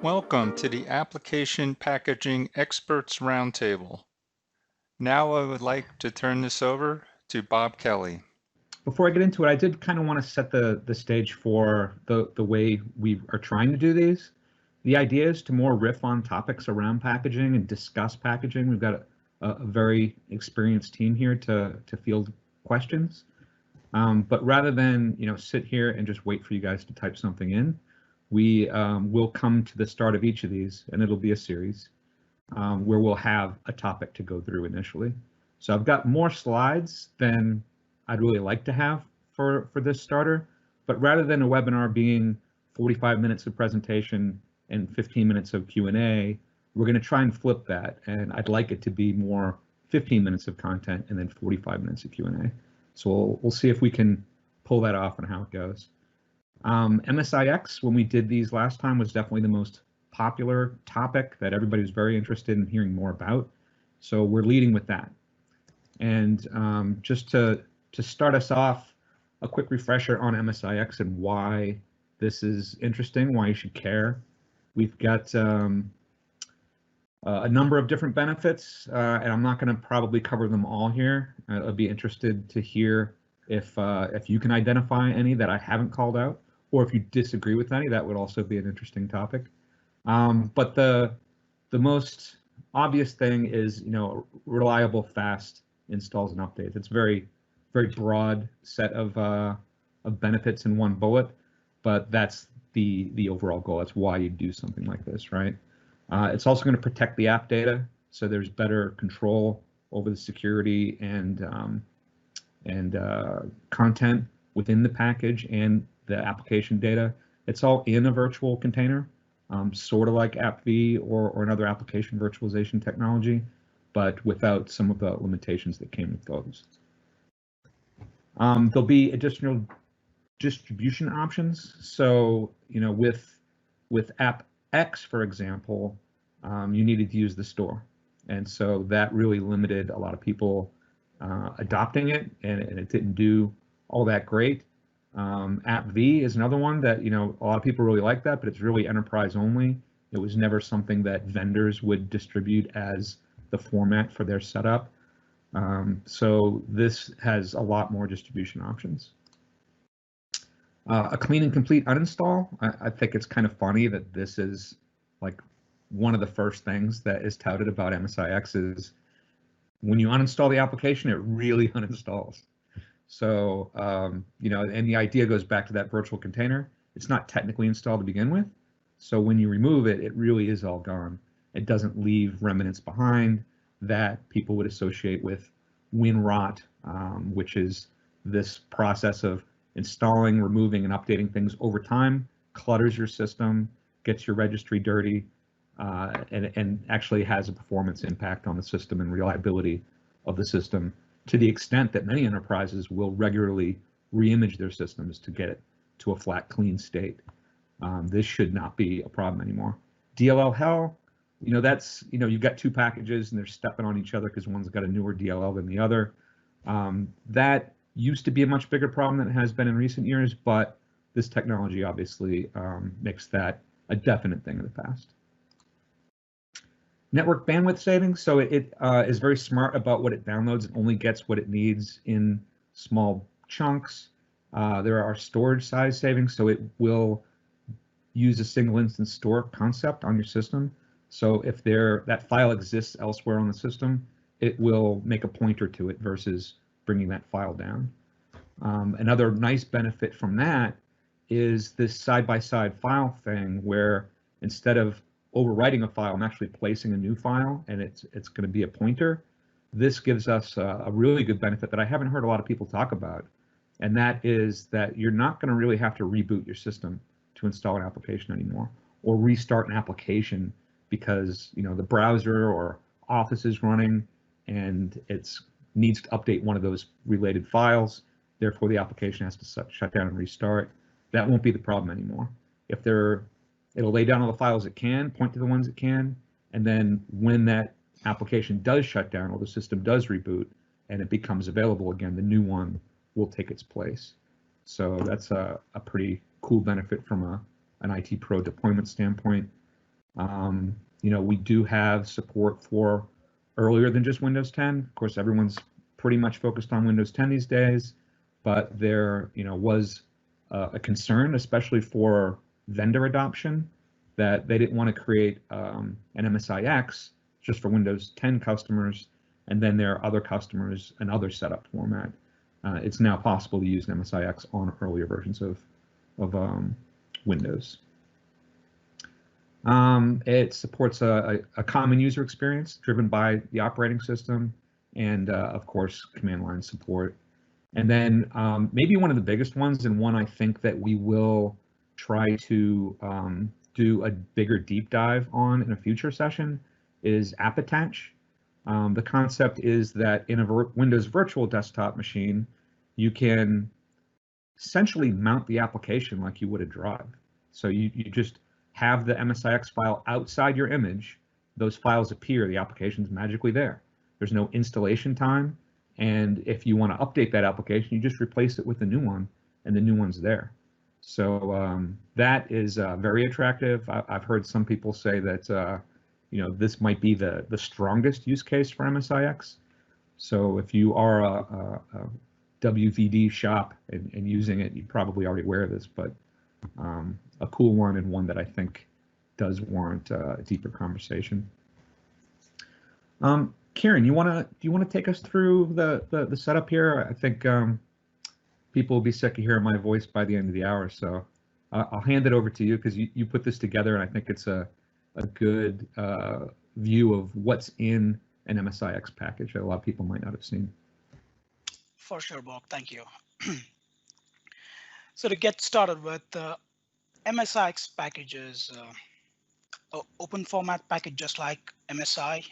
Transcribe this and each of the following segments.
Welcome to the Application Packaging Experts Roundtable. Now I would like to turn this over to Bob Kelly. Before I get into it, I did kind of want to set the stage for the way we are trying to do these. The idea is to more riff on topics around packaging and discuss packaging. We've got a very experienced team here to field questions. But rather than sit here and just wait for you guys to type something in, we will come to the start of each of these, and it'll be a series where we'll have a topic to go through initially. So I've got more slides than I'd really like to have for this starter, but rather than a webinar being 45 minutes of presentation and 15 minutes of Q&A, we're going to try and flip that, and I'd like it to be more 15 minutes of content and then 45 minutes of Q&A. So we'll see if we can pull that off and how it goes. MSIX, when we did these last time, was definitely the most popular topic that everybody was very interested in hearing more about. So we're leading with that. And just to start us off, a quick refresher on MSIX and why this is interesting, why you should care. We've got a number of different benefits, and I'm not going to probably cover them all here. I'd be interested to hear if you can identify any that I haven't called out, or if you disagree with any. That would also be an interesting topic. But the most obvious thing is, reliable, fast installs and updates. It's very broad set of benefits in one bullet, but that's the overall goal. That's why you do something like this, right? It's also going to protect the app data, so there's better control over the security and content within the package and the application data. It's all in a virtual container, sort of like AppV or another application virtualization technology, but without some of the limitations that came with those. There'll be additional distribution options. So, with AppX, for example, you needed to use the store. And so that really limited a lot of people adopting it, and it didn't do all that great. AppV is another one that, a lot of people really like that, but it's really enterprise only. It was never something that vendors would distribute as the format for their setup. So this has a lot more distribution options. A clean and complete uninstall. I think it's kind of funny that this is like one of the first things that is touted about MSIX is when you uninstall the application, it really uninstalls. So, and the idea goes back to that virtual container. It's not technically installed to begin with. So when you remove it, it really is all gone. It doesn't leave remnants behind that people would associate with WinRot, which is this process of installing, removing, and updating things over time, clutters your system, gets your registry dirty, and actually has a performance impact on the system and reliability of the system, to the extent that many enterprises will regularly reimage their systems to get it to a flat, clean state. This should not be a problem anymore. DLL hell, that's, you've got two packages and they're stepping on each other because one's got a newer DLL than the other. That used to be a much bigger problem than it has been in recent years, but this technology obviously makes that a definite thing of the past. Network bandwidth savings, so it is very smart about what it downloads. It only gets what it needs in small chunks. There are storage size savings, so it will use a single instance store concept on your system. So if that file exists elsewhere on the system, it will make a pointer to it versus bringing that file down. Another nice benefit from that is this side-by-side file thing, where instead of overwriting a file, I'm actually placing a new file, and it's going to be a pointer. This gives us a really good benefit that I haven't heard a lot of people talk about, and that is that you're not going to really have to reboot your system to install an application anymore, or restart an application because the browser or Office is running and it needs to update one of those related files. Therefore, the application has to shut down and restart. That won't be the problem anymore. It'll lay down all the files it can, point to the ones it can, and then when that application does shut down or the system does reboot and it becomes available again, the new one will take its place. So that's a pretty cool benefit from an IT pro deployment standpoint. We do have support for earlier than just Windows 10. Of course, everyone's pretty much focused on Windows 10 these days, but there, was a concern, especially for vendor adoption, that they didn't want to create an MSIX just for Windows 10 customers, and then there are other customers, another setup format. It's now possible to use an MSIX on earlier versions of Windows. It supports a common user experience driven by the operating system, and of course, command line support. And then maybe one of the biggest ones, and one I think that we will try to do a bigger deep dive on in a future session, is App Attach. The concept is that in a Windows virtual desktop machine, you can essentially mount the application like you would a drive. So you just have the MSIX file outside your image. Those files appear, the application's magically there. There's no installation time. And if you want to update that application, you just replace it with a new one, and the new one's there. So that is very attractive. I've heard some people say that this might be the strongest use case for MSIX. So if you are a WVD shop and using it, you're probably already aware of this, but a cool one, and one that I think does warrant a deeper conversation. Kieran, do you want to take us through the setup here? I think people will be sick of hearing my voice by the end of the hour, so I'll hand it over to you, because you put this together, and I think it's a good view of what's in an MSIX package that a lot of people might not have seen. For sure, Bob. Thank you. So to get started with, MSIX packages, open format package, just like MSI.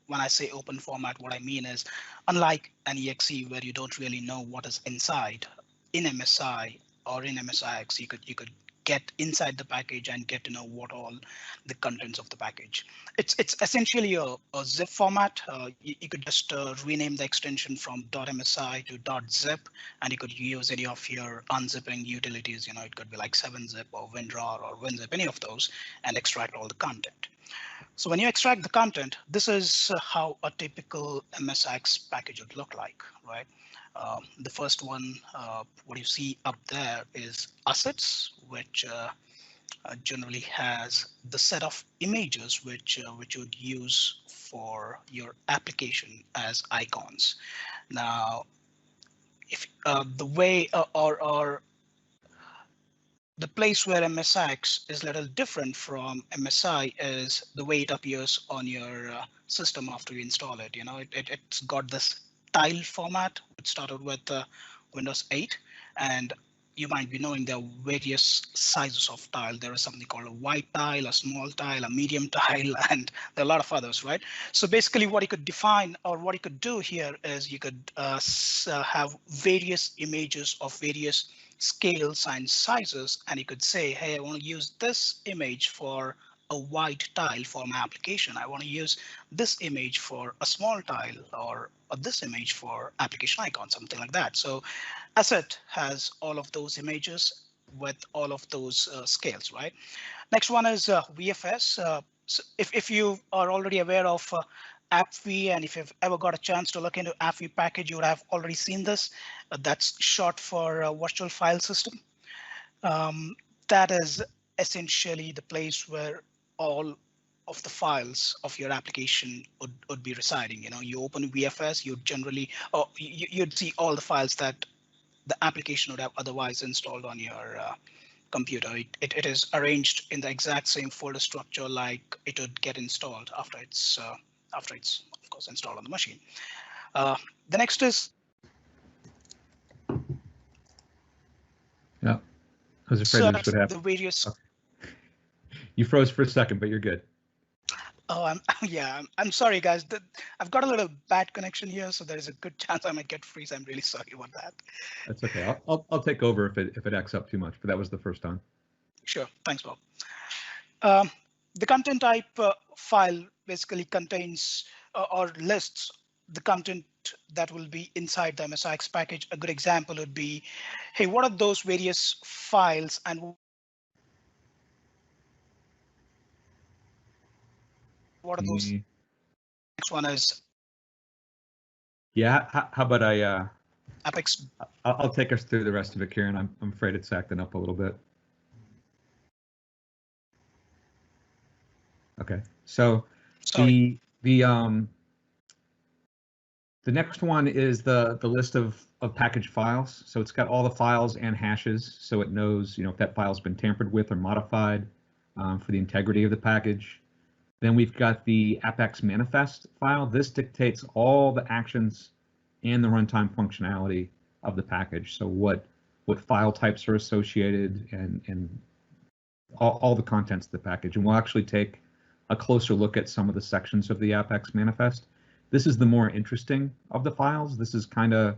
When I say open format, what I mean is, unlike an exe where you don't really know what is inside, in MSI or in MSIX, you could get inside the package and get to know what all the contents of the package. It's essentially a zip format. You could just rename the extension from .msi to .zip, and you could use any of your unzipping utilities. It could be like 7-zip or WinRAR or WinZip, any of those, and extract all the content. So when you extract the content, this is how a typical MSIX package would look like, right? The first one, what you see up there is assets, which generally has the set of images which you would use for your application as icons. Now, if the way or the place where MSIX is a little different from MSI is the way it appears on your system after you install it. It's got this tile format, which started with Windows 8, and you might be knowing there are various sizes of tile. There is something called a white tile, a small tile, a medium tile, and there are a lot of others, right? So basically what you could define, or what you could do here, is you could have various images of various scales and sizes, and you could say, hey, I want to use this image for a white tile for my application. I want to use this image for a small tile, or this image for application icon, something like that. So Asset has all of those images with all of those scales, right? Next one is VFS. So if you are already aware of AppV, and if you've ever got a chance to look into AppV package, you would have already seen this. That's short for virtual file system. That is essentially the place where all of the files of your application would be residing. You open VFS, you generally, you'd see all the files that the application would have otherwise installed on your computer. It is arranged in the exact same folder structure like it would get installed after it's of course installed on the machine. The next is. Yeah, I was afraid this would happen. The various. You froze for a second, but you're good. Oh, I'm sorry, guys. I've got a little bad connection here, so there is a good chance I might get freeze. I'm really sorry about that. That's okay. I'll take over if it acts up too much, but that was the first time. Sure. Thanks, Bob. The content type file basically contains or lists the content that will be inside the MSIX package. A good example would be, hey, what are those various files, and What are those? Mm, Next one is Yeah, how about Apex. I'll take us through the rest of it, Kieran. I'm afraid it's acting up a little bit. Okay, so Sorry. the next one is the list of package files. So it's got all the files and hashes, so it knows, you know, if that file's been tampered with or modified for the integrity of the package. Then we've got the Apex manifest file. This dictates all the actions and the runtime functionality of the package. So what file types are associated and all the contents of the package. And we'll actually take a closer look at some of the sections of the Apex manifest. This is the more interesting of the files. This is kind of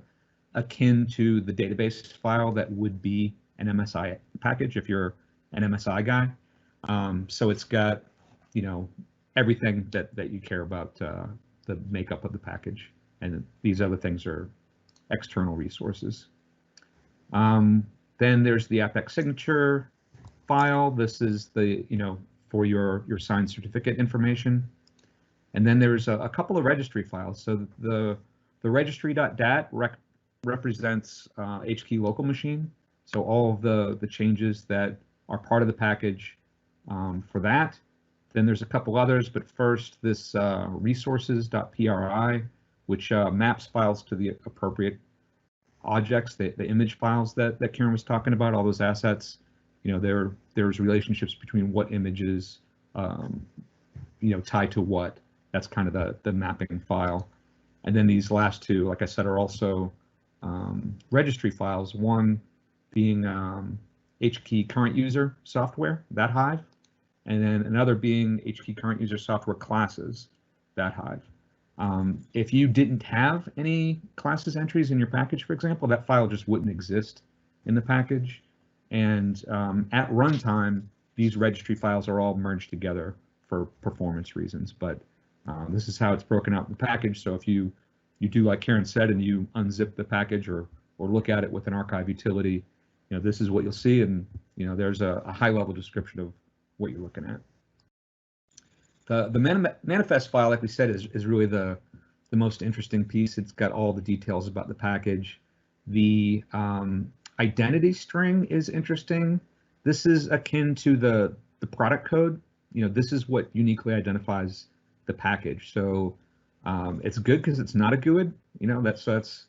akin to the database file that would be an MSI package if you're an MSI guy. So it's got, you know, everything that you care about the makeup of the package, and these other things are external resources. Then there's the Apex signature file. This is the, you know, for your signed certificate information. And then there's a couple of registry files. So the registry.dat represents HKey local machine. So all of the changes that are part of the package for that. Then there's a couple others, but first this resources.pri, which maps files to the appropriate objects, the image files that Kieran was talking about, all those assets. You know, there's relationships between what images, you know, tie to what. That's kind of the mapping file. And then these last two, like I said, are also registry files. One being HKey current user software, that Hive, and then another being HKey current user software classes, that Hive. If you didn't have any classes entries in your package, for example, that file just wouldn't exist in the package. And at runtime, these registry files are all merged together for performance reasons. But this is how it's broken out in the package. So if you do like Kieran said and you unzip the package or look at it with an archive utility, you know, this is what you'll see. And, you know, there's a high level description of what you're looking at. The manifest file, like we said, is really the most interesting piece. It's got all the details about the package. The identity string is interesting. This is akin to the product code. You know, this is what uniquely identifies the package. So it's good because it's not a GUID. You know, that's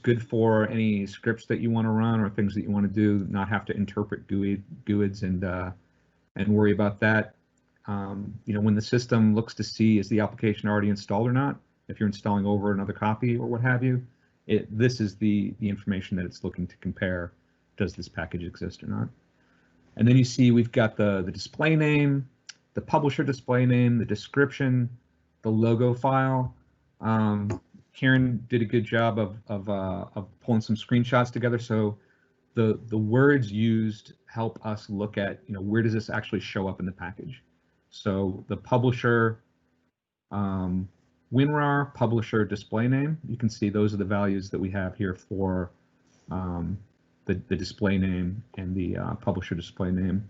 good for any scripts that you want to run or things that you want to do, not have to interpret GUIDs and worry about that. You know, when the system looks to see is the application already installed or not, if you're installing over another copy or what have you, this is the information that it's looking to compare. Does this package exist or not? And then you see we've got the display name, the publisher display name, the description, the logo file. Kieran did a good job of pulling some screenshots together. So the words used help us look at, you know, where does this actually show up in the package? So the publisher WinRAR publisher display name, you can see those are the values that we have here for the display name and the publisher display name.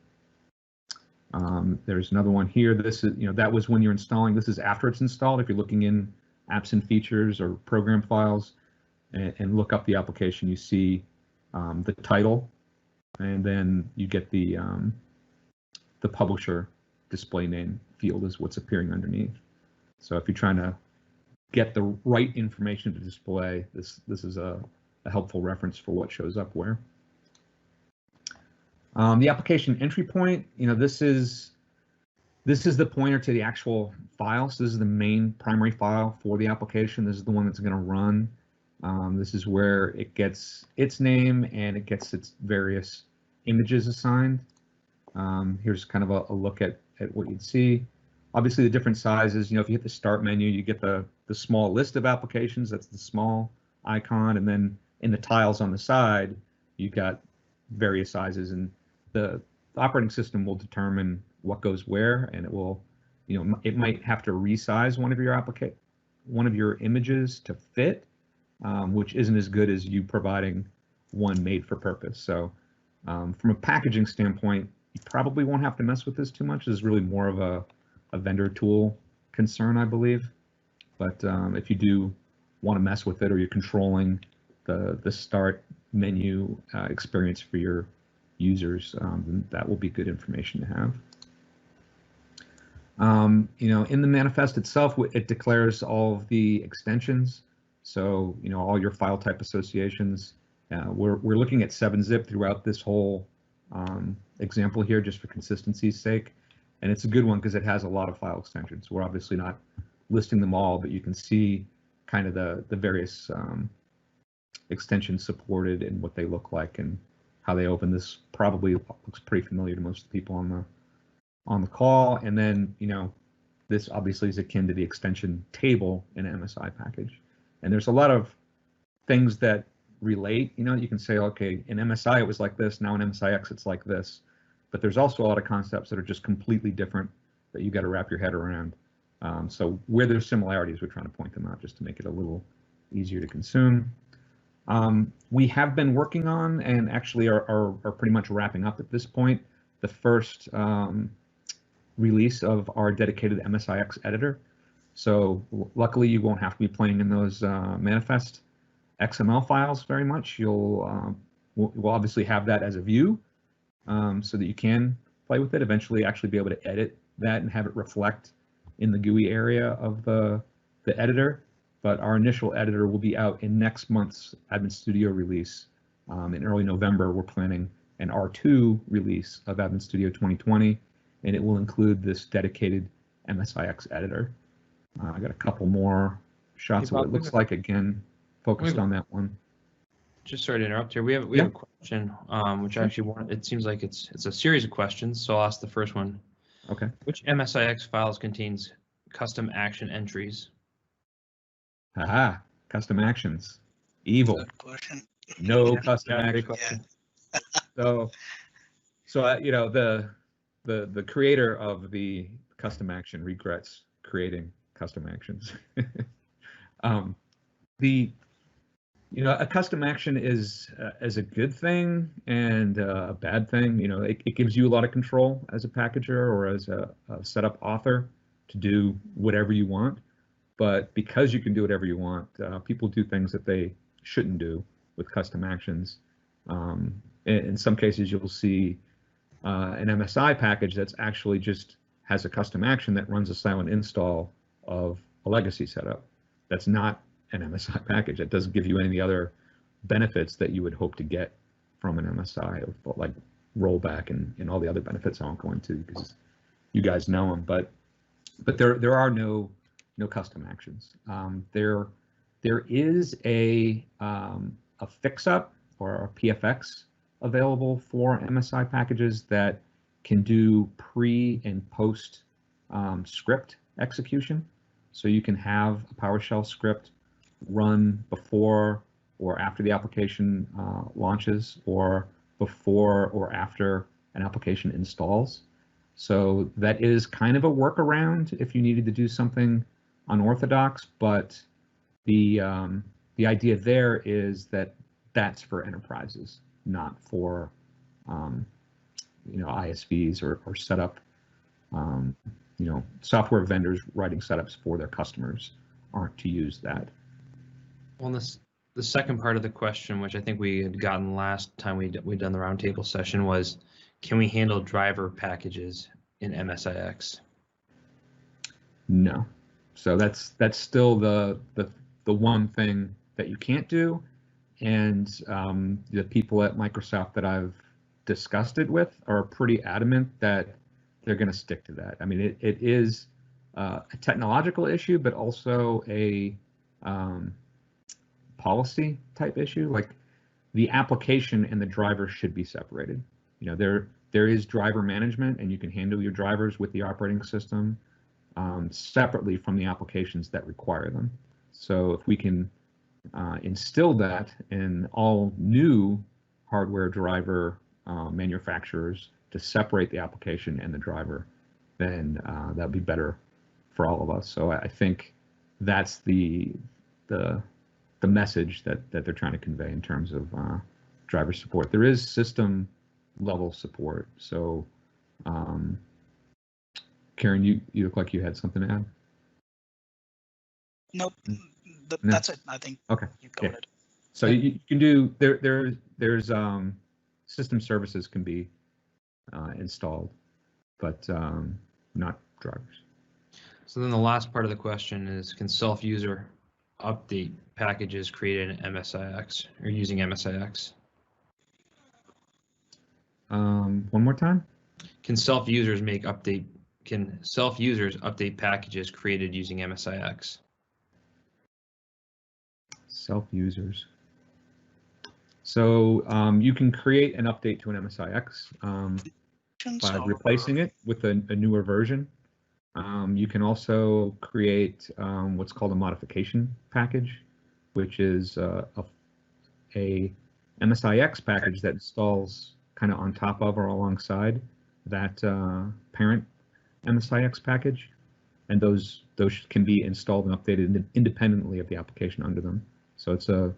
There's another one here. This is, you know, that was when you're installing. This is after it's installed. If you're looking in apps and features or program files and look up the application, you see the title, and then you get the publisher display name field is what's appearing underneath. So if you're trying to get the right information to display, this is a helpful reference for what shows up where. The application entry point, you know, this is the pointer to the actual file. So this is the main primary file for the application. This is the one that's going to run. This is where it gets its name and it gets its various images assigned. Here's kind of a look at what you'd see. Obviously, the different sizes, you know, if you hit the start menu, you get the small list of applications. That's the small icon. And then in the tiles on the side, you've got various sizes, and the operating system will determine what goes where, and it will, you know, it might have to resize one of your images to fit, which isn't as good as you providing one made for purpose. So from a packaging standpoint, you probably won't have to mess with this too much. This is really more of a vendor tool concern, I believe. But if you do want to mess with it, or you're controlling the start menu experience for your users, then that will be good information to have. In the manifest itself, it declares all of the extensions. So, all your file type associations. We're looking at 7-zip throughout this whole example here, just for consistency's sake. And it's a good one because it has a lot of file extensions. We're obviously not listing them all, but you can see kind of the various extensions supported and what they look like and how they open. This probably looks pretty familiar to most people on the call. And then, this obviously is akin to the extension table in an MSI package. And there's a lot of things that relate. You can say, okay, in MSI it was like this, now in MSIX it's like this. But there's also a lot of concepts that are just completely different that you got to wrap your head around. So where there's similarities, we're trying to point them out just to make it a little easier to consume. We have been working on, and actually are pretty much wrapping up at this point, the first release of our dedicated MSIX editor. So luckily you won't have to be playing in those manifest XML files very much. We'll obviously have that as a view so that you can play with it, eventually actually be able to edit that and have it reflect in the GUI area of the editor. But our initial editor will be out in next month's Admin Studio release. In early November, we're planning an R2 release of Admin Studio 2020, and it will include this dedicated MSIX editor. I got a couple more shots of what it looks like, again, focused on that one. Just sorry to interrupt here. We have a question, which actually it seems like it's a series of questions. So I'll ask the first one. Okay. Which MSIX files contains custom action entries? Aha, custom actions. Evil. Good question. No custom action. Question. So the creator of the custom action regrets creating custom actions. A custom action is a good thing and a bad thing. It gives you a lot of control as a packager or as a setup author to do whatever you want. But because you can do whatever you want, people do things that they shouldn't do with custom actions. In some cases, you'll see an MSI package that's actually just has a custom action that runs a silent install of a legacy setup. That's not an MSI package. It doesn't give you any of the other benefits that you would hope to get from an MSI, like rollback and all the other benefits I won't go into because you guys know them. But there are no custom actions. There is a fix-up or a PFX available for MSI packages that can do pre and post script execution. So you can have a PowerShell script run before or after the application launches, or before or after an application installs. So that is kind of a workaround if you needed to do something unorthodox, but the idea there is that that's for enterprises, not for ISVs or setup. Software vendors writing setups for their customers aren't to use that. Well, the second part of the question, which I think we had gotten last time we'd done the roundtable session, was, can we handle driver packages in MSIX? No. So that's still the one thing that you can't do, and the people at Microsoft that I've discussed it with are pretty adamant that they're going to stick to that. I mean, it is a technological issue, but also a policy type issue. Like, the application and the driver should be separated. There is driver management, and you can handle your drivers with the operating system separately from the applications that require them. So if we can instill that in all new hardware driver manufacturers to separate the application and the driver, then that'd be better for all of us. So I think that's the message that they're trying to convey in terms of driver support. There is system level support. So Karen, you look like you had something to add. Nope. No. That's it. I think Okay. you covered Yeah. it. So you can do there's system services can be installed, but not drivers. So then the last part of the question is, can self-user update packages created in MSIX or using MSIX? One more time. Can self-users update packages created using MSIX? Self-users. So you can create an update to an MSIX by replacing it with a newer version. You can also create what's called a modification package, which is a MSIX package that installs kind of on top of or alongside that parent MSIX package, and those can be installed and updated independently of the application under them. So it's a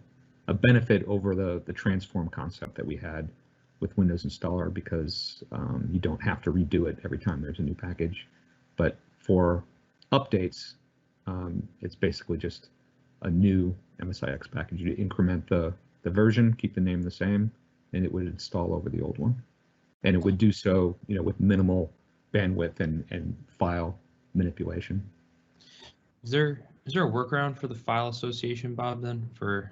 benefit over the transform concept that we had with Windows Installer, because you don't have to redo it every time there's a new package. But for updates, it's basically just a new MSIX package. You increment the version, keep the name the same, and it would install over the old one. And it would do so, with minimal bandwidth and file manipulation. Is there a workaround for the file association, Bob, then? For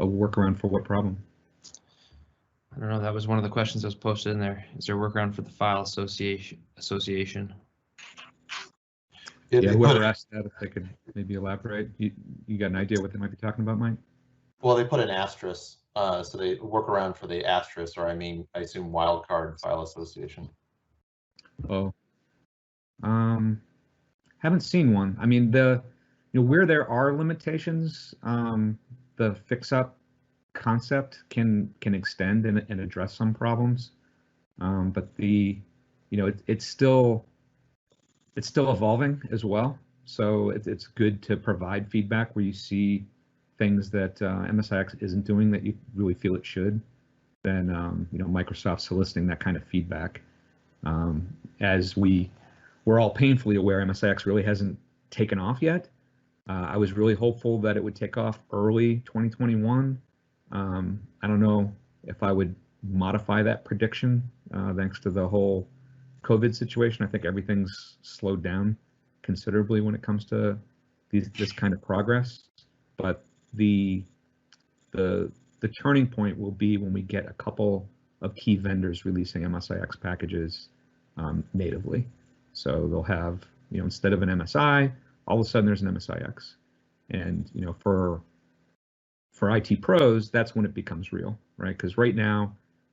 a workaround for what problem? I don't know. That was one of the questions that was posted in there. Is there a workaround for the file association? Yeah, whoever asked that, if they could maybe elaborate. You got an idea what they might be talking about, Mike? Well, they put an asterisk, so they work around for the asterisk, or I assume wildcard file association. Oh, haven't seen one. I mean, where there are limitations, the fix-up concept can extend and address some problems, but it's still evolving as well. So it's good to provide feedback where you see things that MSIX isn't doing that you really feel it should. Then Microsoft soliciting that kind of feedback. As we're all painfully aware, MSIX really hasn't taken off yet. I was really hopeful that it would take off early 2021. I don't know if I would modify that prediction thanks to the whole COVID situation. I think everything's slowed down considerably when it comes to this kind of progress. But the turning point will be when we get a couple of key vendors releasing MSIX packages natively. So they'll have, instead of an MSI, all of a sudden there's an MSIX. And for IT pros, that's when it becomes real, right? Because right now,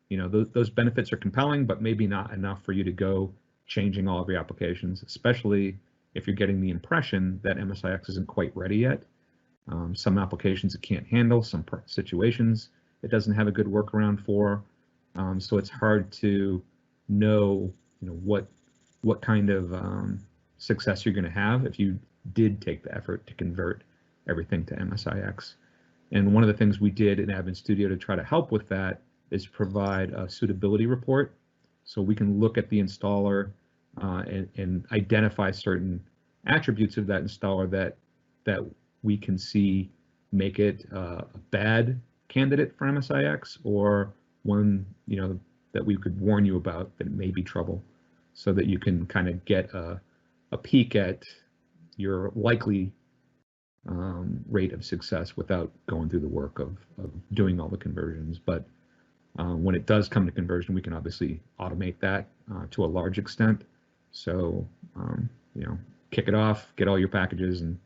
those benefits are compelling, but maybe not enough for you to go changing all of your applications, especially if you're getting the impression that MSIX isn't quite ready yet. Some applications it can't handle, some situations it doesn't have a good workaround for. So it's hard to know, what kind of success you're going to have if you did take the effort to convert everything to MSIX. And one of the things we did in Admin Studio to try to help with that is provide a suitability report, so we can look at the installer and identify certain attributes of that installer that we can see make it a bad candidate for MSIX, or one that we could warn you about that may be trouble, so that you can kind of get a peek at your likely rate of success without going through the work of doing all the conversions. But when it does come to conversion, we can obviously automate that to a large extent. So kick it off, get all your packages, and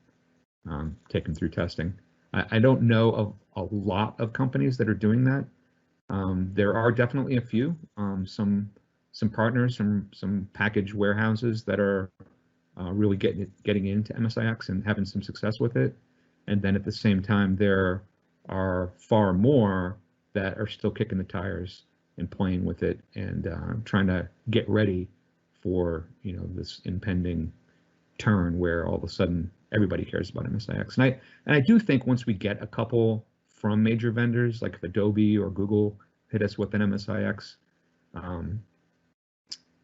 take them through testing. I don't know of a lot of companies that are doing that. There are definitely a few, some partners, some package warehouses that are really getting into MSIX and having some success with it. And then at the same time, there are far more that are still kicking the tires and playing with it and trying to get ready for this impending turn where all of a sudden everybody cares about MSIX. And I do think once we get a couple from major vendors, like if Adobe or Google hit us with an MSIX,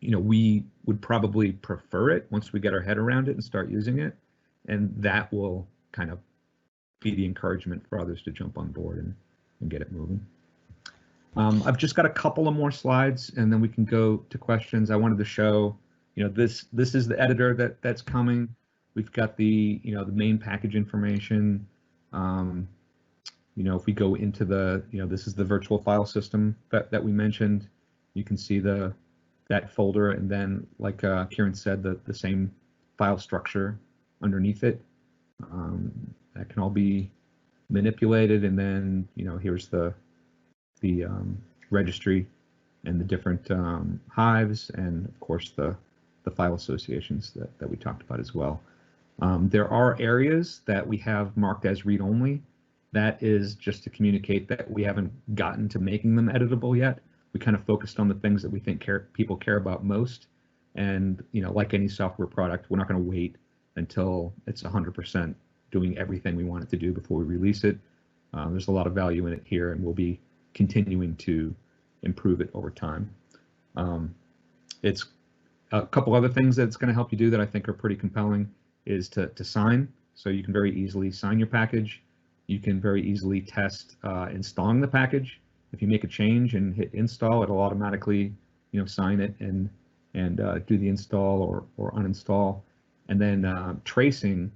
we would probably prefer it once we get our head around it and start using it, and that will kind of be the encouragement for others to jump on board and get it moving. I've just got a couple of more slides, and then we can go to questions. I wanted to show, this is the editor that's coming. We've got the main package information. If we go into this is the virtual file system that we mentioned. You can see that folder, and then like Kieran said, the same file structure underneath it. That can all be manipulated, and then here's the registry and the different hives, and of course the file associations that we talked about as well. There are areas that we have marked as read-only. That is just to communicate that we haven't gotten to making them editable yet. We kind of focused on the things that we think people care about most. And like any software product, we're not going to wait until it's 100% doing everything we want it to do before we release it. There's a lot of value in it here, and we'll be continuing to improve it over time. It's a couple other things that it's going to help you do that I think are pretty compelling is to sign. So you can very easily sign your package. You can very easily test installing the package. If you make a change and hit install, it'll automatically sign it and do the install or uninstall. And then tracing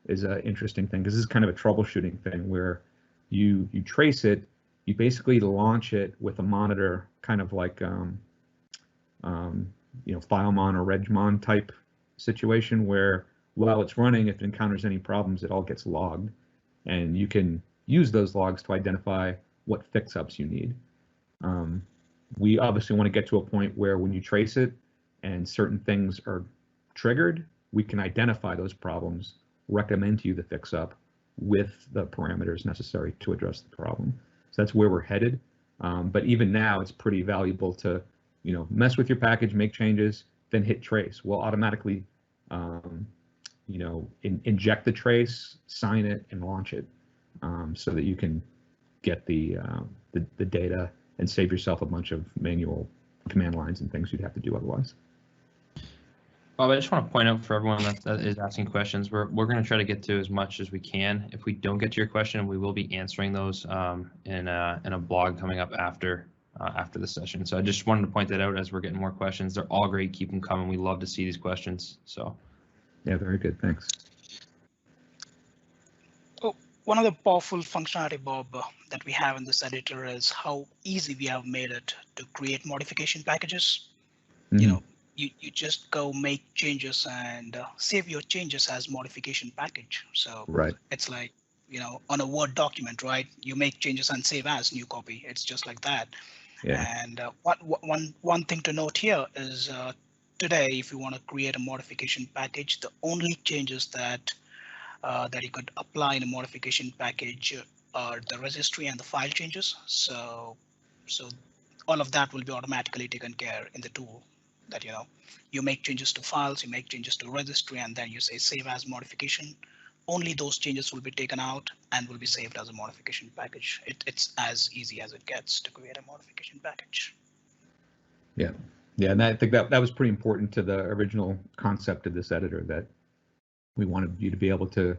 is an interesting thing, because this is kind of a troubleshooting thing where you trace it. You basically launch it with a monitor, kind of like FileMon or Regmon type situation, where while it's running, if it encounters any problems, it all gets logged, and you can use those logs to identify what fix-ups you need. We obviously want to get to a point where when you trace it and certain things are triggered, we can identify those problems, recommend to you the fix-up with the parameters necessary to address the problem. So that's where we're headed. But even now, it's pretty valuable to, mess with your package, make changes, then hit trace. We'll automatically, inject the trace, sign it, and launch it, so that you can get the data and save yourself a bunch of manual command lines and things you'd have to do otherwise. Bob, I just want to point out for everyone that is asking questions, we're going to try to get to as much as we can. If we don't get to your question, we will be answering those in a blog coming up after the session. So I just wanted to point that out as we're getting more questions. They're all great. Keep them coming. We love to see these questions. So. Yeah, very good. Thanks. Oh, one of the powerful functionality, Bob, that we have in this editor is how easy we have made it to create modification packages. Mm-hmm. You just go make changes and save your changes as modification package. So right. It's like, on a Word document, right? You make changes and save as new copy. It's just like that. Yeah. And one thing to note here is today, if you want to create a modification package, the only changes that you could apply in a modification package are the registry and the file changes. So all of that will be automatically taken care in the tool. That you make changes to files, you make changes to registry, and then you say save as modification. Only those changes will be taken out and will be saved as a modification package. It's as easy as it gets to create a modification package. Yeah, and I think that was pretty important to the original concept of this editor, that we wanted you to be able to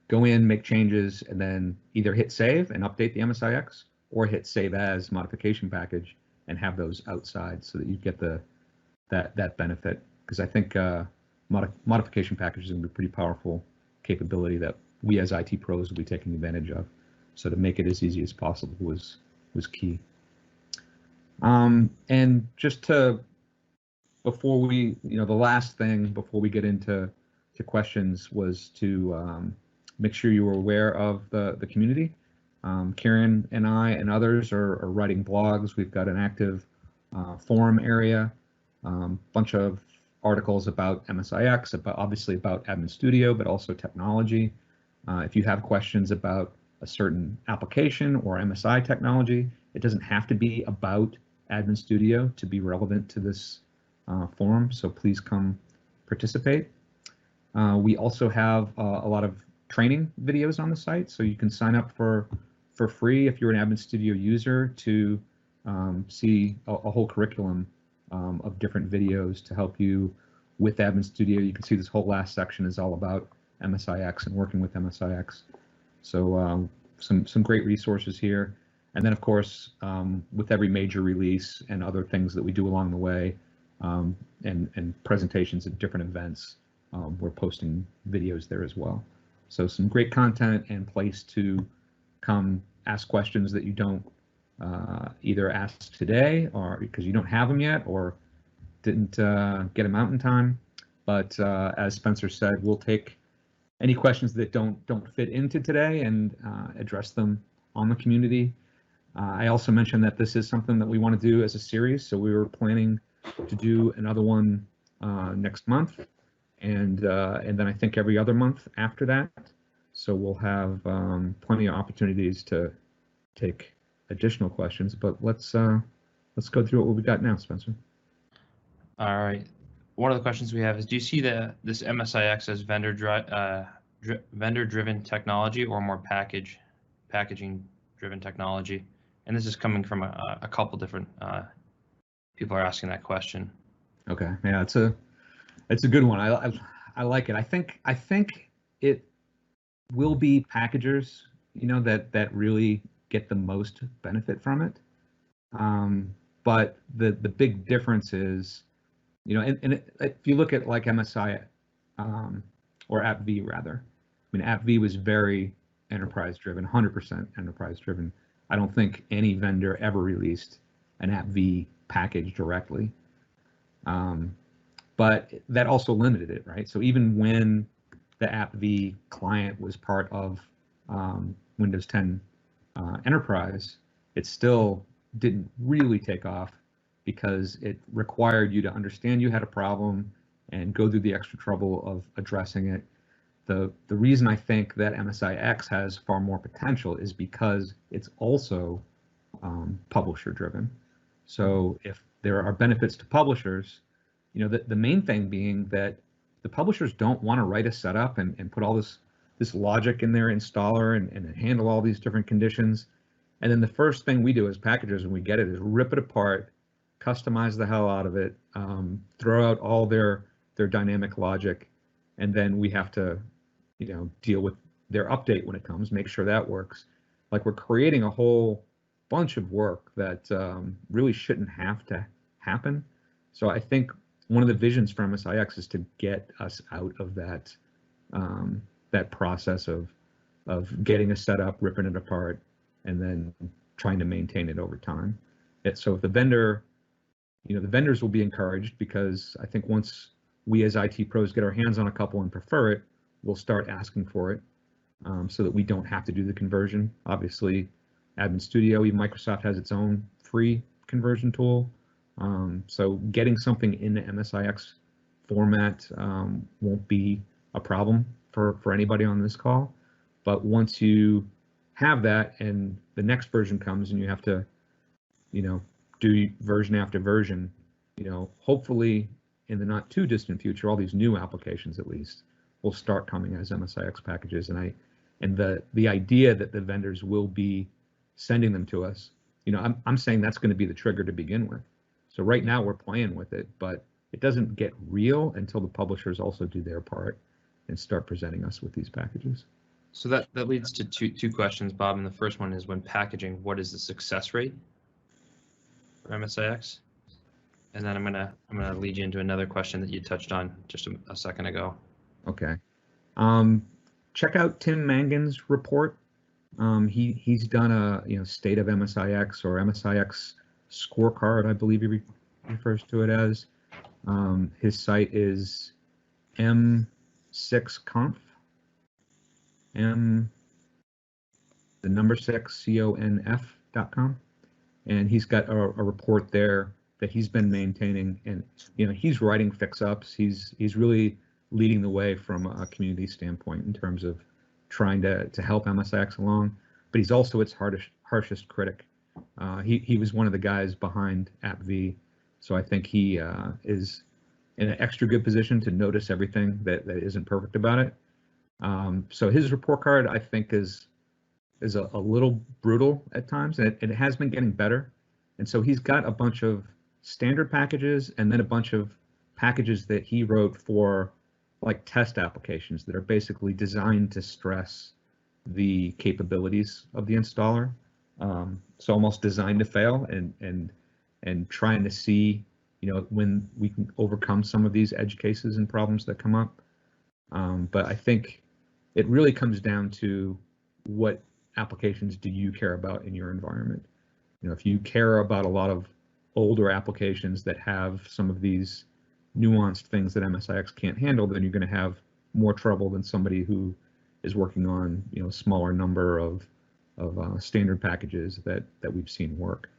go in, make changes, and then either hit save and update the MSIX, or hit save as modification package and have those outside so that you get that benefit. Because I think modification packages is going to be a pretty powerful capability that we as IT pros will be taking advantage of. So to make it as easy as possible was key. And just before we, the last thing before we get into questions was to make sure you were aware of the community. Kieran and I and others are writing blogs. We've got an active forum area. Bunch of articles about MSIX, obviously about Admin Studio, but also technology. If you have questions about a certain application or MSI technology, it doesn't have to be about Admin Studio to be relevant to this forum, so please come participate. We also have a lot of training videos on the site, so you can sign up for free if you're an Admin Studio user to see a whole curriculum of different videos to help you with Admin Studio. You can see this whole last section is all about MSIX and working with MSIX. So some great resources here. And then, of course, with every major release and other things that we do along the way, and presentations at different events, we're posting videos there as well. So some great content and place to come ask questions that you don't either ask today or because you don't have them yet or didn't get them out in time. But as Spencer said, we'll take any questions that don't fit into today and address them on the community. I also mentioned that this is something that we want to do as a series, so we were planning to do another one next month, and then I think every other month after that. So we'll have plenty of opportunities to take additional questions. But let's go through what we got now, Spencer. All right. One of the questions we have is: do you see this MSIX as vendor-driven technology or more packaging-driven technology? And this is coming from a couple different people are asking that question. Okay, yeah, it's a good one. I like it. I think it will be packagers, that really get the most benefit from it. But the big difference is, if you look at like MSI or AppV rather, I mean, AppV was very enterprise driven, 100% enterprise driven. I don't think any vendor ever released an AppV package directly. But that also limited it, right? So even when the AppV client was part of Windows 10 Enterprise, it still didn't really take off because it required you to understand you had a problem and go through the extra trouble of addressing it. The reason I think that MSIX has far more potential is because it's also publisher driven. So if there are benefits to publishers, the main thing being that the publishers don't want to write a setup and put all this logic in their installer and handle all these different conditions. And then the first thing we do as packagers when we get it is rip it apart, customize the hell out of it, throw out all their dynamic logic, and then we have to deal with their update when it comes, make sure that works. Like we're creating a whole bunch of work that really shouldn't have to happen. So I think one of the visions for MSIX is to get us out of that that process of getting a setup, ripping it apart, and then trying to maintain it over time. So if the vendor, the vendors will be encouraged because I think once we as IT pros get our hands on a couple and prefer it, we'll start asking for it so that we don't have to do the conversion. Obviously, Admin Studio, even Microsoft has its own free conversion tool. So getting something in the MSIX format won't be a problem for anybody on this call. But once you have that and the next version comes and you have to, do version after version, hopefully in the not too distant future, all these new applications at least will start coming as MSIX packages. And the idea that the vendors will be sending them to us, I'm saying that's going to be the trigger to begin with. So right now we're playing with it, but it doesn't get real until the publishers also do their part and start presenting us with these packages. So that leads to two questions, Bob. And the first one is, when packaging, what is the success rate for MSIX? And then I'm gonna lead you into another question that you touched on just a second ago. Okay. Check out Tim Mangan's report. He's done a state of MSIX or MSIX scorecard, I believe he refers to it as. His site is M6Conf. The number 6 CONF.com, and he's got a report there that he's been maintaining, and he's writing fix-ups. He's really leading the way from a community standpoint in terms of trying to help MSIX along, but he's also its harshest critic. He was one of the guys behind AppV, so I think he is in an extra good position to notice everything that isn't perfect about it. So his report card, I think, is a little brutal at times, and it has been getting better. And so he's got a bunch of standard packages and then a bunch of packages that he wrote for like test applications that are basically designed to stress the capabilities of the installer. So almost designed to fail, and trying to see, you know, when we can overcome some of these edge cases and problems that come up. But I think it really comes down to what applications do you care about in your environment. You know, if you care about a lot of older applications that have some of these nuanced things that MSIX can't handle, then you're going to have more trouble than somebody who is working on, you know, a smaller number of standard packages that we've seen work.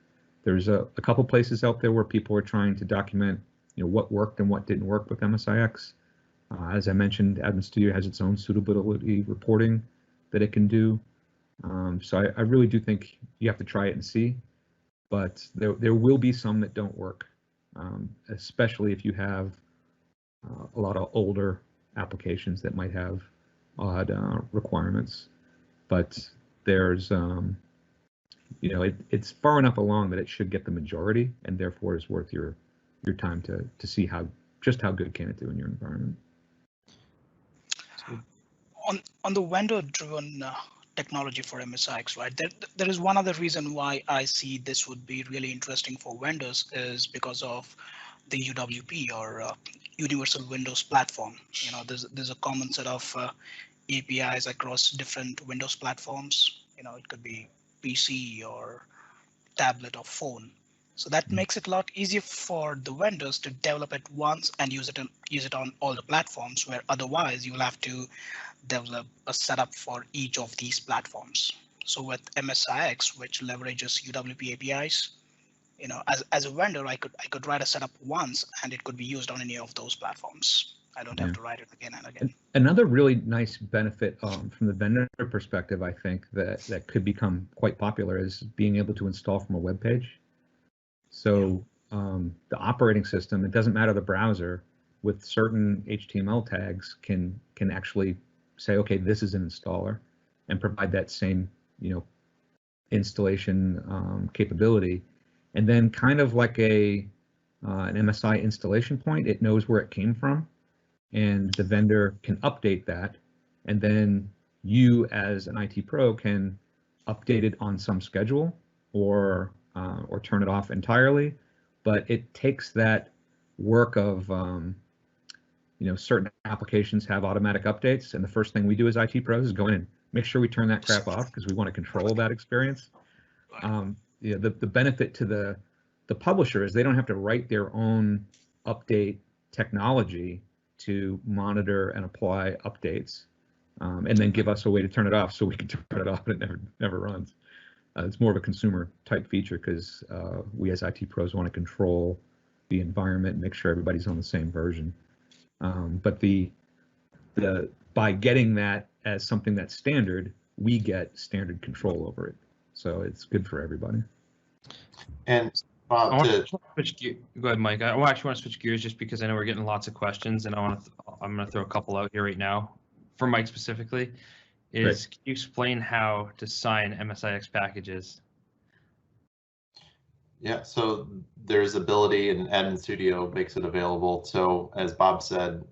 There's a couple places out there where people are trying to document, you know, what worked and what didn't work with MSIX. As I mentioned, Admin Studio has its own suitability reporting that it can do. So I really do think you have to try it and see, but there will be some that don't work, especially if you have a lot of older applications that might have odd requirements. But there's, you know, it's far enough along that it should get the majority, and therefore is worth your time to see just how good can it do in your environment. On the vendor-driven technology for MSIX, right? There is one other reason why I see this would be really interesting for vendors is because of the UWP or Universal Windows Platform. You know, there's a common set of APIs across different Windows platforms. You know, it could be PC or tablet or phone. So that makes it a lot easier for the vendors to develop it once and use it on all the platforms, where otherwise you'll have to develop a setup for each of these platforms. So with MSIX, which leverages UWP APIs, you know, as a vendor, I could write a setup once and it could be used on any of those platforms. I don't have to write it again and again. Another really nice benefit from the vendor perspective, I think that could become quite popular is being able to install from a web page. So the operating system, it doesn't matter the browser, with certain HTML tags can actually say, okay, this is an installer, and provide that same, you know, installation capability. And then kind of like an MSI installation point, it knows where it came from, and the vendor can update that, and then you as an IT pro can update it on some schedule or turn it off entirely. But it takes that work of, you know, certain applications have automatic updates, and the first thing we do as IT pros is go in and make sure we turn that crap off because we want to control that experience. Yeah, the benefit to the publisher is they don't have to write their own update technology to monitor and apply updates, and then give us a way to turn it off so we can turn it off and it never runs. It's more of a consumer type feature because we as IT pros want to control the environment and make sure everybody's on the same version. But by getting that as something that's standard, we get standard control over it. So it's good for everybody. And Bob, go ahead, Mike. I actually want to switch gears just because I know we're getting lots of questions, and I'm going to throw a couple out here right now for Mike specifically. Can you explain how to sign MSIX packages? Yeah, so there's ability, and Admin Studio makes it available. So as Bob said,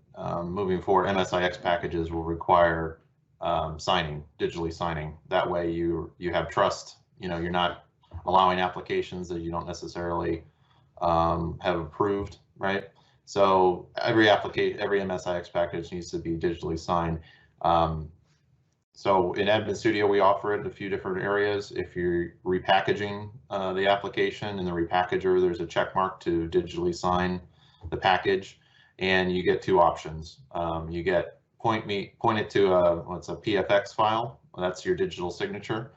moving forward, MSIX packages will require signing, digitally signing. That way you have trust. You know, you're not allowing applications that you don't necessarily have approved, right? So every MSIX package needs to be digitally signed. So in Admin Studio, we offer it in a few different areas. If you're repackaging the application in the repackager, there's a check mark to digitally sign the package, and you get two options. You get point it to a PFX file. That's your digital signature.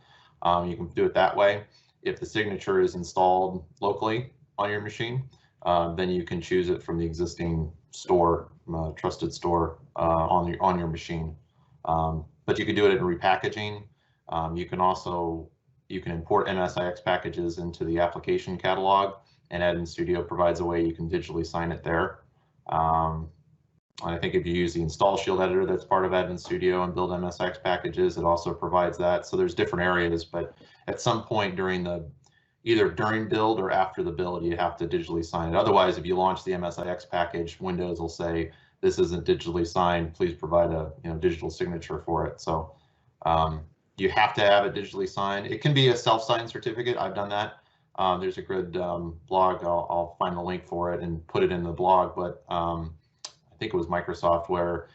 You can do it that way. If the signature is installed locally on your machine, then you can choose it from the existing store, trusted store on your machine. But you can do it in repackaging. You can import MSIX packages into the application catalog, and Admin Studio provides a way you can digitally sign it there. I think if you use the Install Shield editor that's part of Admin Studio and build MSIX packages, it also provides that. So there's different areas, but at some point during the either during build or after the build, you have to digitally sign it. Otherwise, if you launch the MSIX package, Windows will say, this isn't digitally signed, please provide a digital signature for it. So you have to have it digitally signed. It can be a self-signed certificate. I've done that. There's a good blog. I'll find the link for it and put it in the blog. But I think it was Microsoft, where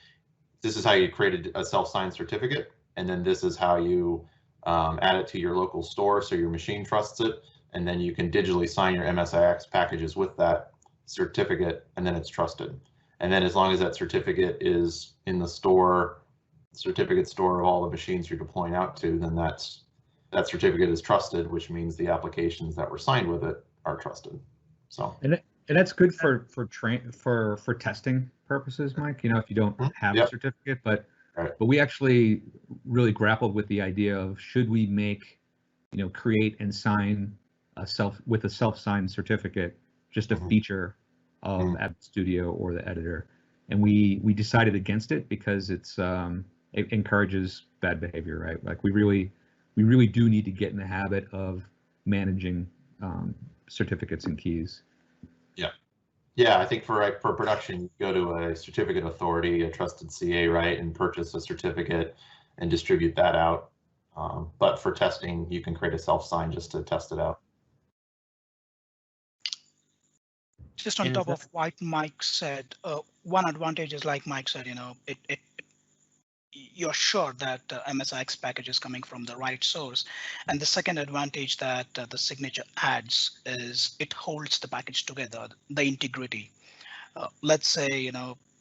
this is how you created a self-signed certificate, and then this is how you add it to your local store so your machine trusts it, and then you can digitally sign your MSIX packages with that certificate, and then it's trusted. And then as long as that certificate is in the store, certificate store of all the machines you're deploying out to, then that certificate is trusted, which means the applications that were signed with it are trusted. So and that's good for testing purposes, Mike. You know, if you don't have a certificate, but we actually really grappled with the idea of, should we make, create and sign with a self-signed certificate just a feature of App Studio or the editor, and we decided against it because it encourages bad behavior, right? Like we really do need to get in the habit of managing certificates and keys. Yeah, I think for production, you go to a certificate authority, a trusted CA, right, and purchase a certificate and distribute that out. But for testing, you can create a self-sign just to test it out. Just on top of what Mike said, one advantage is, like Mike said, you're sure that MSIX package is coming from the right source. And the second advantage that the signature adds is it holds the package together, the integrity. Let's say,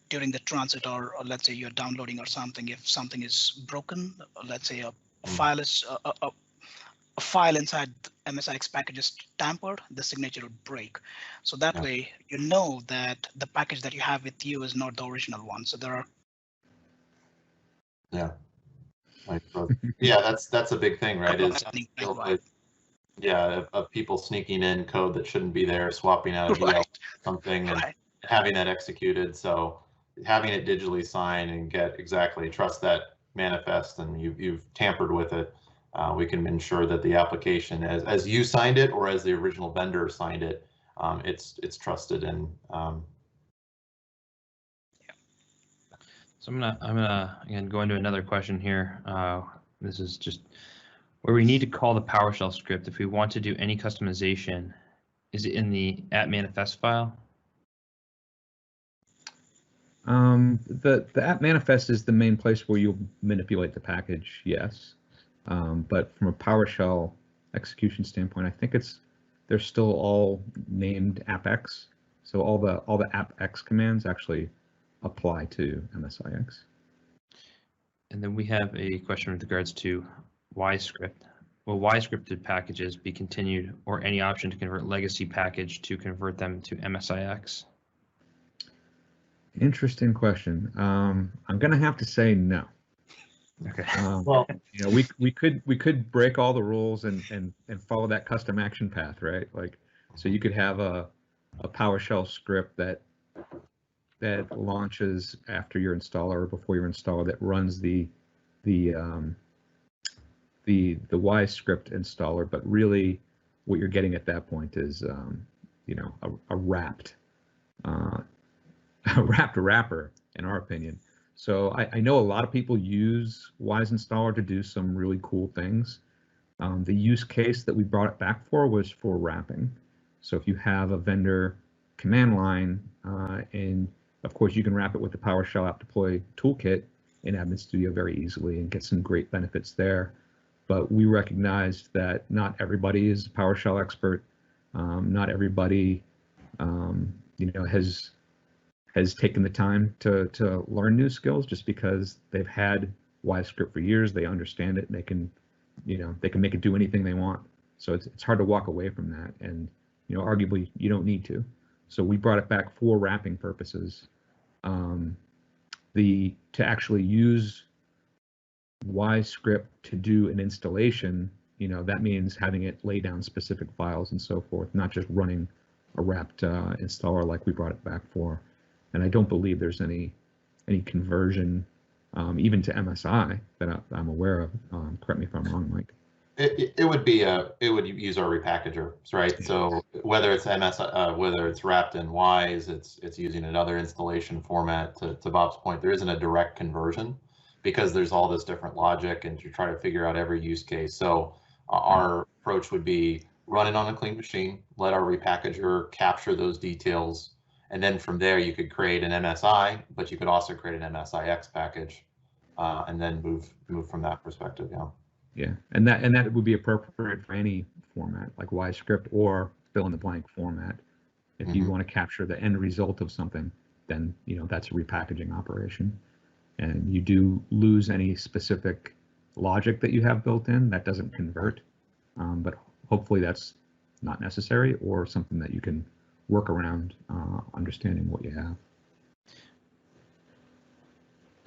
during the transit, or let's say you're downloading or something, if something is broken, let's say a file is a file inside MSIX package is tampered, the signature would break. So that way, you know that the package that you have with you is not the original one. So there are that's a big thing, right? Of people sneaking in code that shouldn't be there, swapping out a DL something, and having that executed. So having it digitally signed and trust that manifest, and you've tampered with it, we can ensure that the application, as you signed it or as the original vendor signed it, it's trusted. And so I'm gonna again go into another question here. This is just where we need to call the PowerShell script if we want to do any customization. Is it in the app manifest file? The app manifest is the main place where you'll manipulate the package, yes. But from a PowerShell execution standpoint, I think they're still all named AppX. So all the AppX commands actually apply to MSIX. And then we have a question with regards to YScript. Will Y-scripted packages be continued, or any option to convert legacy package to convert them to MSIX? Interesting question. I'm gonna have to say no. Okay. Well, we could break all the rules and follow that custom action path, right? Like, so you could have a PowerShell script that launches after your installer or before your installer, that runs the YScript installer, but really what you're getting at that point is a wrapped wrapper, in our opinion. So I know a lot of people use Wise Installer to do some really cool things. The use case that we brought it back for was for wrapping. So if you have a vendor command line, and of course you can wrap it with the PowerShell app deploy toolkit in Admin Studio very easily and get some great benefits there. But we recognized that not everybody is a PowerShell expert. Not everybody, has taken the time to learn new skills just because they've had YScript for years. They understand it, and they can make it do anything they want. So it's hard to walk away from that, and arguably you don't need to. So we brought it back for wrapping purposes. To actually use YScript to do an installation, that means having it lay down specific files and so forth, not just running a wrapped installer like we brought it back for. And I don't believe there's any conversion, even to MSI, that I'm aware of. Correct me if I'm wrong, Mike. It would be it would use our repackager, right? So whether it's whether it's wrapped in Wise, it's using another installation format. To Bob's point, there isn't a direct conversion because there's all this different logic, and you try to figure out every use case. So our approach would be run it on a clean machine, let our repackager capture those details, and then from there you could create an MSI, but you could also create an MSIX package, and then move from that perspective. Yeah. Yeah, and that would be appropriate for any format like WiseScript or fill in the blank format. If you want to capture the end result of something, then that's a repackaging operation, and you do lose any specific logic that you have built in that doesn't convert. But hopefully that's not necessary or something that you can work around understanding what you have.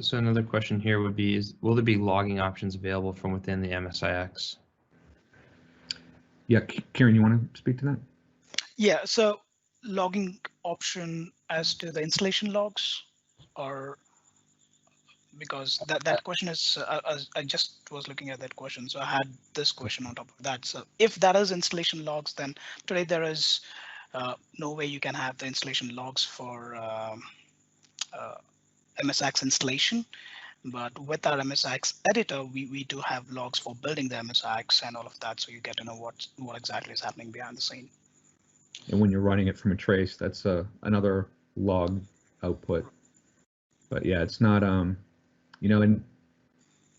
So another question here would be, will there be logging options available from within the MSIX? Yeah, Kieran, you want to speak to that? Yeah, so logging option as to the installation logs, or because that question is, I just was looking at that question, so I had this question on top of that. So if that is installation logs, then today there is no way you can have the installation logs for MSIX installation, but with our MSIX editor, we do have logs for building the MSIX and all of that, so you get to know what exactly is happening behind the scene. And when you're running it from a trace, that's another log output. But yeah, it's not, and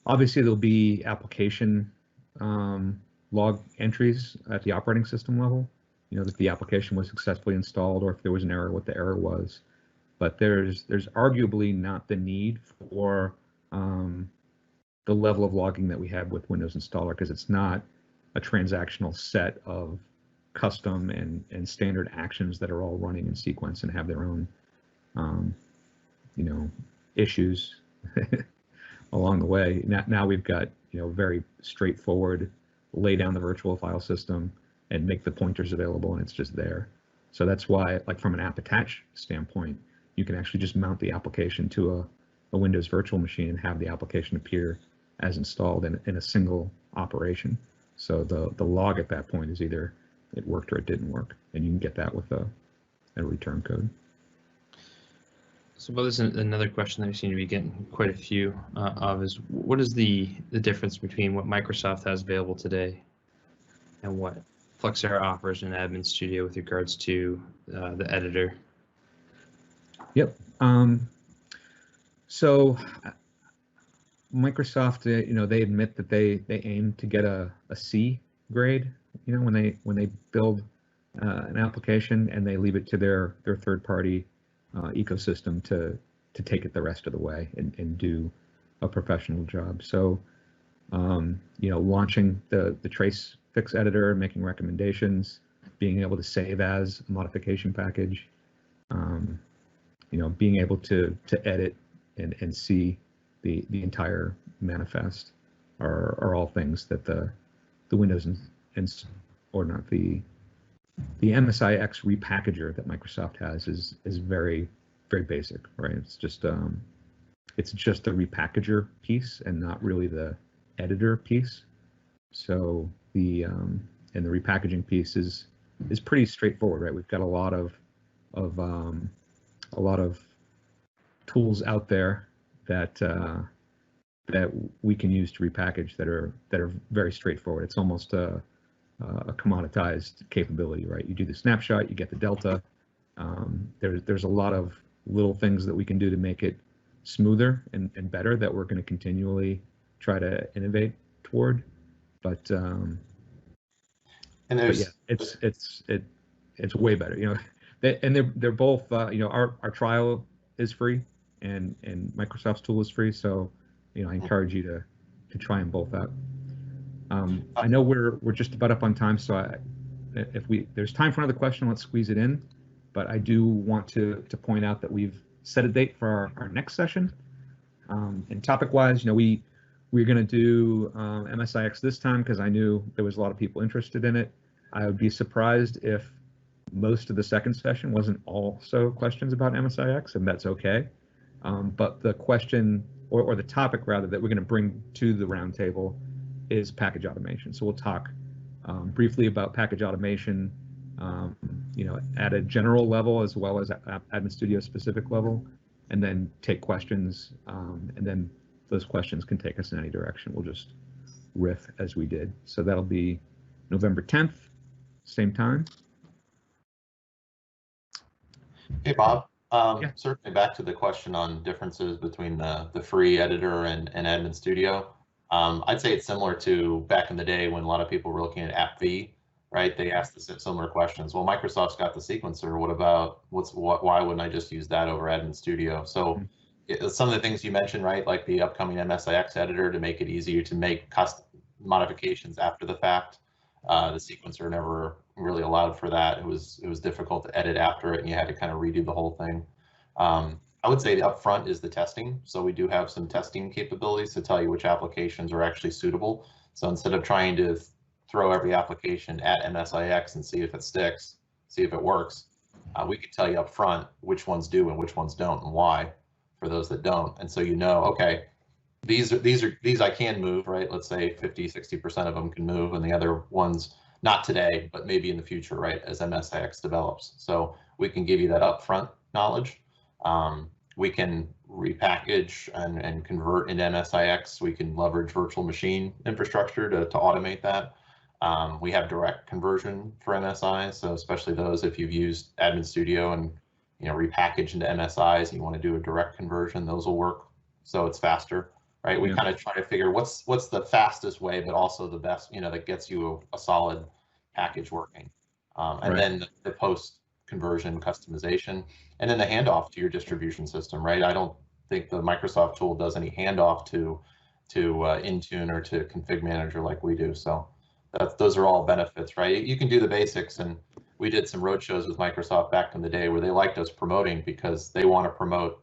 obviously there'll be application log entries at the operating system level, that the application was successfully installed, or if there was an error, what the error was. But there's arguably not the need for the level of logging that we have with Windows Installer, because it's not a transactional set of custom and standard actions that are all running in sequence and have their own issues along the way. Now we've got very straightforward, lay down the virtual file system and make the pointers available, and it's just there. So that's why, like from an app attach standpoint, you can actually just mount the application to a Windows virtual machine and have the application appear as installed in a single operation. So the log at that point is either it worked or it didn't work, and you can get that with a return code. So, well, there's another question that we seem to be getting quite a few of is, what is the difference between what Microsoft has available today and what Flexera offers in Admin Studio with regards to the editor? Yep. So Microsoft, they admit that they aim to get a C grade, when they build an application, and they leave it to their third-party ecosystem to take it the rest of the way and do a professional job. So, launching the trace fix editor, making recommendations, being able to save as a modification package, being able to edit and see the entire manifest are all things that the Windows or not the MSIX repackager that Microsoft has is very, very basic, right? It's just the repackager piece and not really the editor piece. So the repackaging piece is pretty straightforward, right? We've got a lot of tools out there that we can use to repackage that are very straightforward. It's almost a commoditized capability, right? You do the snapshot, you get the delta. There's a lot of little things that we can do to make it smoother and better that we're going to continually try to innovate toward. But yeah, it's way better, and they're both, our trial is free and Microsoft's tool is free. So, I encourage you to try them both out. I know we're just about up on time, so if there's time for another question, let's squeeze it in. But I do want to point out that we've set a date for our next session. And topic-wise, we're going to do MSIX this time because I knew there was a lot of people interested in it. I would be surprised if most of the second session wasn't also questions about MSIX, and that's okay. But the question or the topic rather that we're going to bring to the roundtable is package automation. So we'll talk briefly about package automation, at a general level as well as at Admin Studio specific level, and then take questions, and then those questions can take us in any direction. We'll just riff as we did. So that'll be November 10th, same time. Hey, Bob. Yeah. Certainly back to the question on differences between the free editor and Admin Studio. I'd say it's similar to back in the day when a lot of people were looking at AppV, right? They asked the similar questions. Well, Microsoft's got the sequencer. What about why wouldn't I just use that over Admin Studio? So some of the things you mentioned, right? Like the upcoming MSIX editor to make it easier to make custom modifications after the fact. The sequencer never really allowed for that. It was difficult to edit after it, and you had to kind of redo the whole thing. I would say the upfront is the testing. So we do have some testing capabilities to tell you which applications are actually suitable. So instead of trying to throw every application at MSIX and see if it sticks, see if it works, we could tell you upfront which ones do and which ones don't and why for those that don't. And so okay, these I can move, right? Let's say 50-60% of them can move, and the other ones not today, but maybe in the future, right, as MSIX develops. So we can give you that upfront knowledge. We can repackage and convert into MSIX. We can leverage virtual machine infrastructure to automate that. We have direct conversion for MSIs, so especially those if you've used Admin Studio and repackage into MSIs and you want to do a direct conversion, those will work. So it's faster. Right, we kind of try to figure what's the fastest way, but also the best, that gets you a solid package working, and then the post conversion customization, and then the handoff to your distribution system. Right, I don't think the Microsoft tool does any handoff to Intune or to Config Manager like we do. So those are all benefits, right? You can do the basics, and we did some roadshows with Microsoft back in the day where they liked us promoting because they want to promote,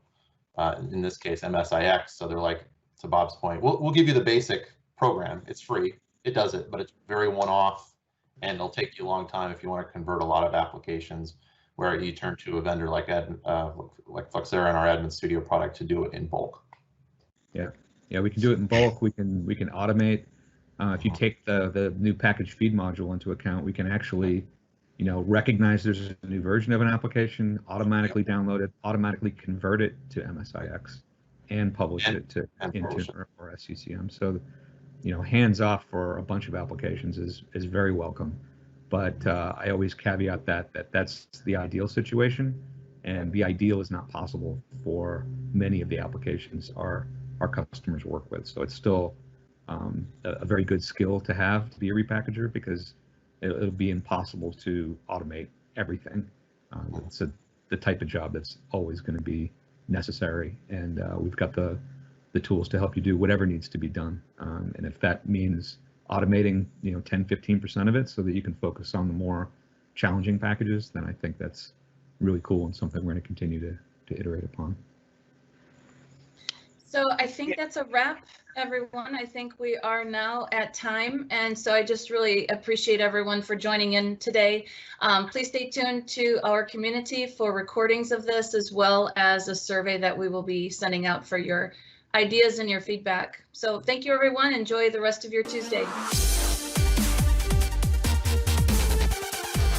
in this case, MSIX. So they're like, to Bob's point, we'll give you the basic program. It's free. It does it, but it's very one-off, and it'll take you a long time if you want to convert a lot of applications, where you turn to a vendor like Flexera and our Admin Studio product to do it in bulk. Yeah, we can do it in bulk. We can automate. If you take the new package feed module into account, we can actually, recognize there's a new version of an application, automatically download it, automatically convert it to MSIX, and publish it to Intune or SCCM. So, hands off for a bunch of applications is very welcome. But I always caveat that's the ideal situation, and the ideal is not possible for many of the applications our customers work with. So it's still a very good skill to have to be a repackager, because it'll be impossible to automate everything. It's the type of job that's always going to be necessary, and we've got the tools to help you do whatever needs to be done, and if that means automating 10-15% of it so that you can focus on the more challenging packages, then I think that's really cool and something we're going to continue to iterate upon. So I think that's a wrap, everyone. I think we are now at time, and so I just really appreciate everyone for joining in today. Please stay tuned to our community for recordings of this, as well as a survey that we will be sending out for your ideas and your feedback. So thank you, everyone. Enjoy the rest of your Tuesday.